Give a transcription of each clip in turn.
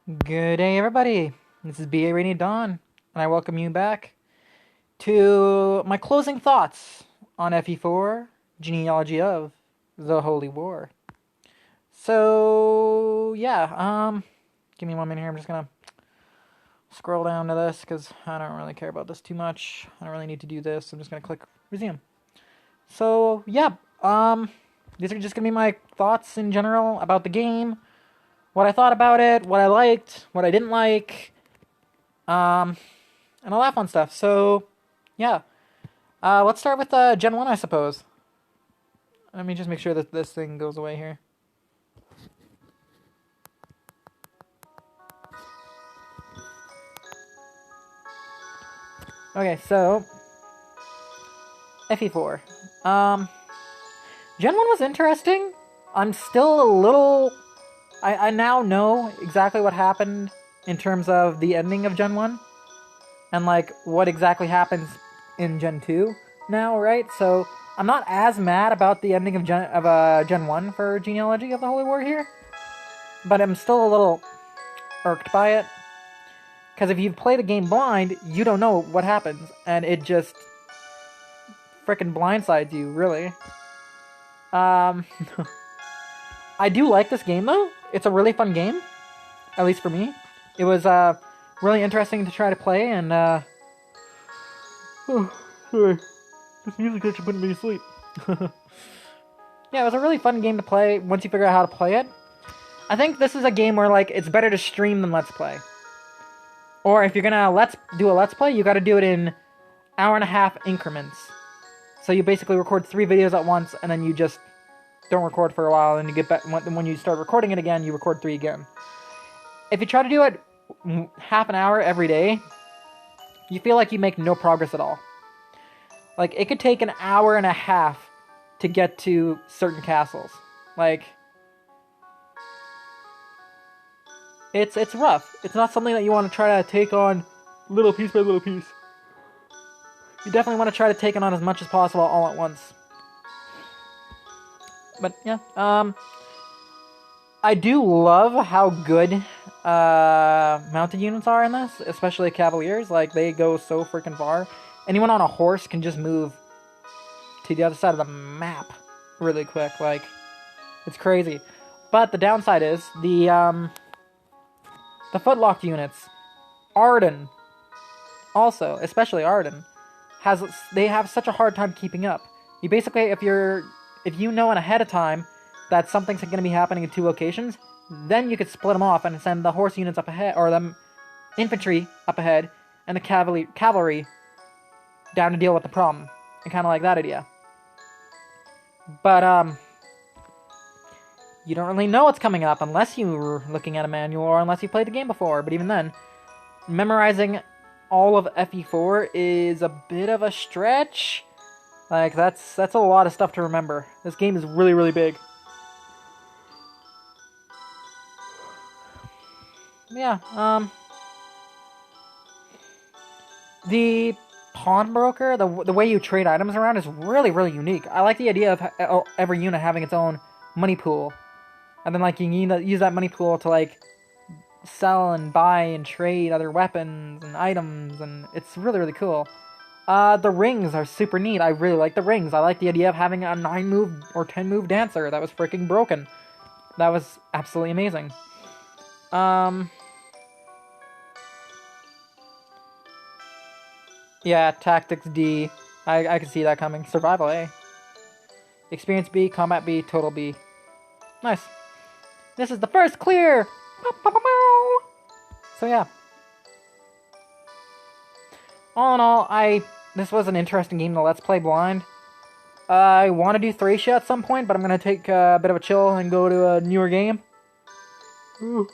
Good day, everybody. This is BA Rainy Dawn, and I welcome you back to my closing thoughts on FE4 Genealogy of the Holy War. So, yeah, give me 1 minute here. I'm just gonna scroll down to this because I don't really care about this too much. I don't really need to do this. I'm just gonna click resume. So, yeah, these are just gonna be my thoughts in general about the game, what I thought about it, what I liked, what I didn't like, um, and all that fun stuff. So, yeah. Let's start with Gen 1, I suppose. Let me just make sure that this thing goes away here. Okay, so FE4. Um, Gen 1 was interesting. I'm still a little... I now know exactly what happened in terms of the ending of Gen 1. And, like, what exactly happens in Gen 2 now, right? So, I'm not as mad about the ending of Gen 1 for Genealogy of the Holy War here. But I'm still a little irked by it. Because if you play the game blind, you don't know what happens. And it just frickin' blindsides you, really. Um, I do like this game, though. It's a really fun game. At least for me. It was really interesting to try to play, and oh, sorry. This music actually putting me to sleep. Yeah, it was a really fun game to play once you figure out how to play it. I think this is a game where, like, it's better to stream than Let's Play. Or if you're gonna do a Let's Play, you gotta do it in hour-and-a-half increments. So you basically record 3 videos at once, and then you just don't record for a while, and you get back. When you start recording it again, you record 3 again. If you try to do it half an hour every day, you feel like you make no progress at all. Like, it could take an hour and a half to get to certain castles. Like, it's rough. It's not something that you want to try to take on little piece by little piece. You definitely want to try to take it on as much as possible all at once. But yeah, I do love how good mounted units are in this, especially Cavaliers. Like, they go so freaking far. Anyone on a horse can just move to the other side of the map really quick. Like, it's crazy. But the downside is the footlocked units. Arden, also, especially Arden, they have such a hard time keeping up. You basically, if you know ahead of time that something's going to be happening in 2 locations, then you could split them off and send the horse units up ahead, or the infantry up ahead, and the cavalry down to deal with the problem. And kind of like that idea. But, you don't really know what's coming up unless you're looking at a manual or unless you played the game before. But even then, memorizing all of FE4 is a bit of a stretch. Like, that's a lot of stuff to remember. This game is really, really big. Yeah, the pawnbroker, the way you trade items around is really, really unique. I like the idea of every unit having its own money pool. And then, like, you need to use that money pool to, like, sell and buy and trade other weapons and items, and it's really, really cool. The rings are super neat. I really like the rings. I like the idea of having a 9-move or 10-move dancer that was freaking broken. That was absolutely amazing. Yeah, Tactics D. I can see that coming. Survival A. Experience B, Combat B, Total B. Nice. This is the first clear! So yeah. All in all, this was an interesting game to Let's Play blind. I want to do Thracia at some point, but I'm going to take a bit of a chill and go to a newer game. Ooh.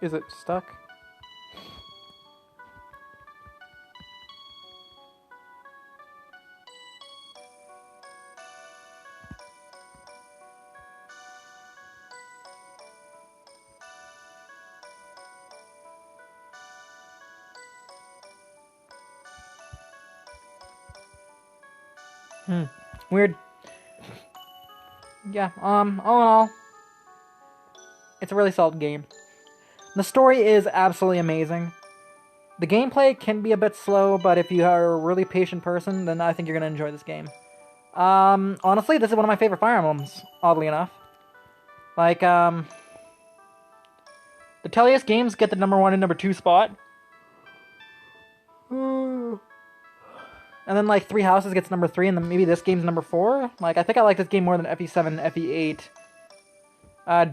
Is it stuck? Weird. Yeah, all in all, it's a really solid game. The story is absolutely amazing. The gameplay can be a bit slow, but if you are a really patient person, then I think you're going to enjoy this game. Honestly, this is one of my favorite Fire Emblems, oddly enough. Like, the Tellius games get the number 1 and number 2 spot. And then, like, Three Houses gets number 3, and then maybe this game's number 4. Like, I think I like this game more than FE7 and FE8. I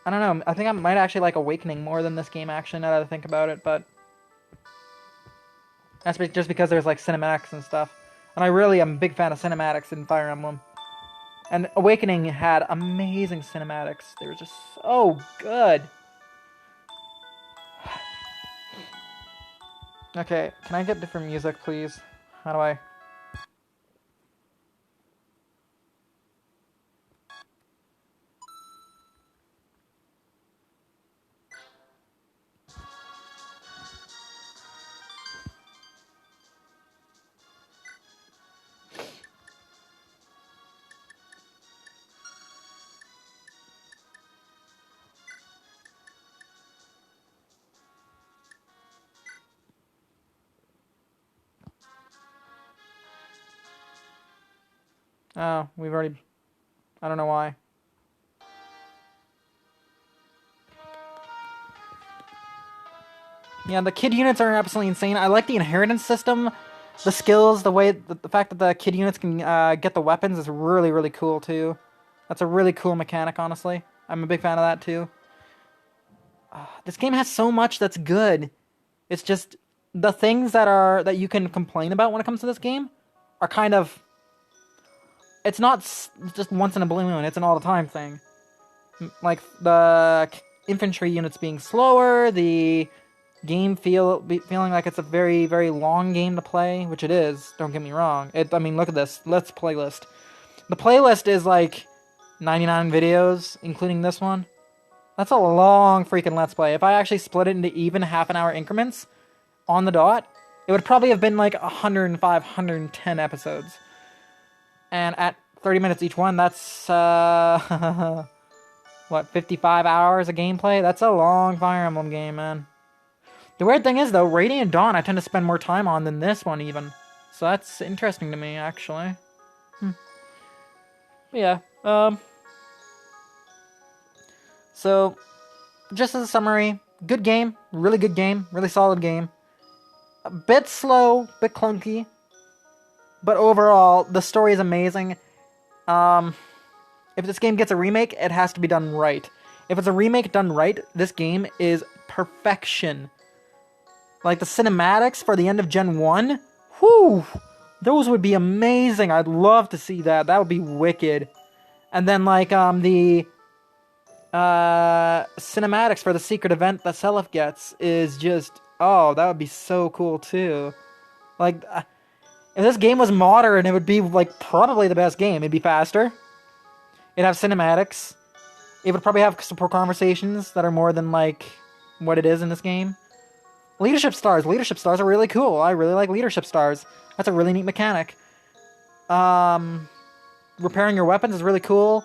don't know. I think I might actually like Awakening more than this game, actually, now that I think about it, but... That's just because there's, like, cinematics and stuff. And I really am a big fan of cinematics in Fire Emblem. And Awakening had amazing cinematics. They were just so good. Okay, can I get different music, please? How do I... Oh, we've already... I don't know why. Yeah, the kid units are absolutely insane. I like the inheritance system. The skills, the way... The fact that the kid units can get the weapons is really, really cool, too. That's a really cool mechanic, honestly. I'm a big fan of that, too. This game has so much that's good. It's just... The things that you can complain about when it comes to this game are kind of... It's not just once in a blue moon, it's an all-the-time thing. Like, the infantry units being slower, the game feeling like it's a very, very long game to play, which it is, don't get me wrong. I mean, look at this. Let's playlist. The playlist is like 99 videos, including this one. That's a long freaking Let's Play. If I actually split it into even half-an-hour increments on the dot, it would probably have been like 105, 110 episodes. And at 30 minutes each one, that's, what, 55 hours of gameplay? That's a long Fire Emblem game, man. The weird thing is, though, Radiant Dawn I tend to spend more time on than this one, even. So that's interesting to me, actually. Yeah, So, just as a summary, good game, really solid game. A bit slow, bit clunky. But overall, the story is amazing. If this game gets a remake, it has to be done right. If it's a remake done right, this game is perfection. Like, the cinematics for the end of Gen 1, whew, those would be amazing. I'd love to see that. That would be wicked. And then, like, the cinematics for the secret event that Seliph gets is just, oh, that would be so cool, too. Like... If this game was modern, it would be, like, probably the best game. It'd be faster. It'd have cinematics. It would probably have support conversations that are more than, like, what it is in this game. Leadership stars. Leadership stars are really cool. I really like leadership stars. That's a really neat mechanic. Repairing your weapons is really cool.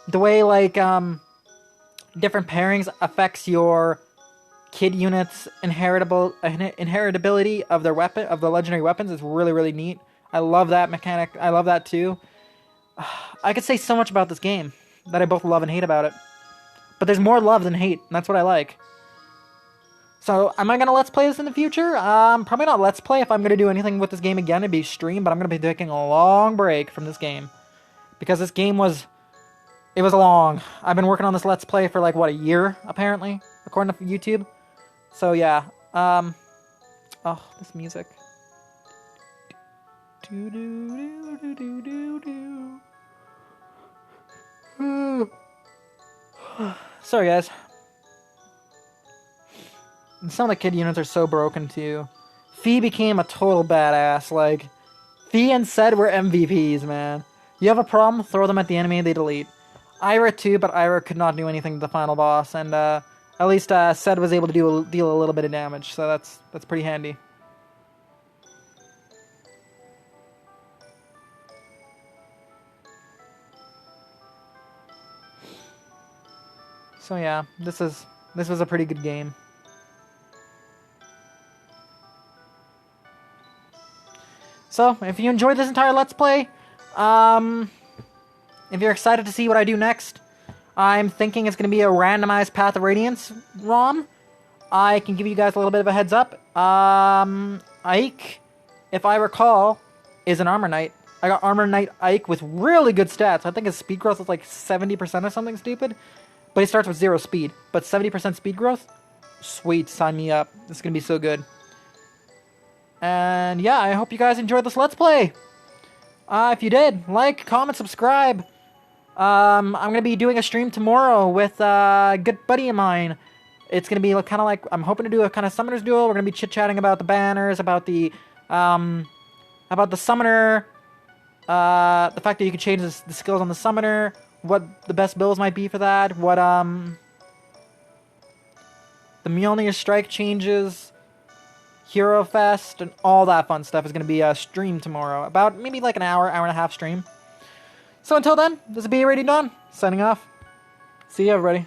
The way, like, different pairings affects your... kid units' inheritability of their weapon, of the legendary weapons, is really, really neat. I love that mechanic. I love that too. I could say so much about this game that I both love and hate about it. But there's more love than hate, and that's what I like. So, am I gonna Let's Play this in the future? Probably not Let's Play. If I'm gonna do anything with this game again, it'd be stream, but I'm gonna be taking a long break from this game. Because this game was... It was long. I've been working on this Let's Play for, like, what, a year, apparently? According to YouTube. So yeah, oh, this music. Sorry guys. Some of the kid units are so broken too. Fee became a total badass, like, Fee and Ced were MVPs, man. You have a problem, throw them at the enemy, they delete. Ira too, but Ira could not do anything to the final boss, and at least Ced was able to deal a little bit of damage, so that's pretty handy. So yeah, this was a pretty good game. So if you enjoyed this entire Let's Play, if you're excited to see what I do next, I'm thinking it's going to be a randomized Path of Radiance ROM. I can give you guys a little bit of a heads up. Ike, if I recall, is an Armor Knight. I got Armor Knight Ike with really good stats. I think his speed growth is like 70% or something stupid. But he starts with 0 speed. But 70% speed growth? Sweet, sign me up. This is going to be so good. And yeah, I hope you guys enjoyed this Let's Play. If you did, like, comment, subscribe. I'm going to be doing a stream tomorrow with a good buddy of mine. It's going to be kind of like, I'm hoping to do a kind of Summoner's Duel. We're going to be chit-chatting about the banners, about the Summoner, the fact that you can change the skills on the Summoner, what the best builds might be for that, what, the Mjolnir Strike changes, Hero Fest, and all that fun stuff is going to be a stream tomorrow. About maybe like an hour and a half stream. So until then, this is Be Ready Done, signing off. See you, everybody.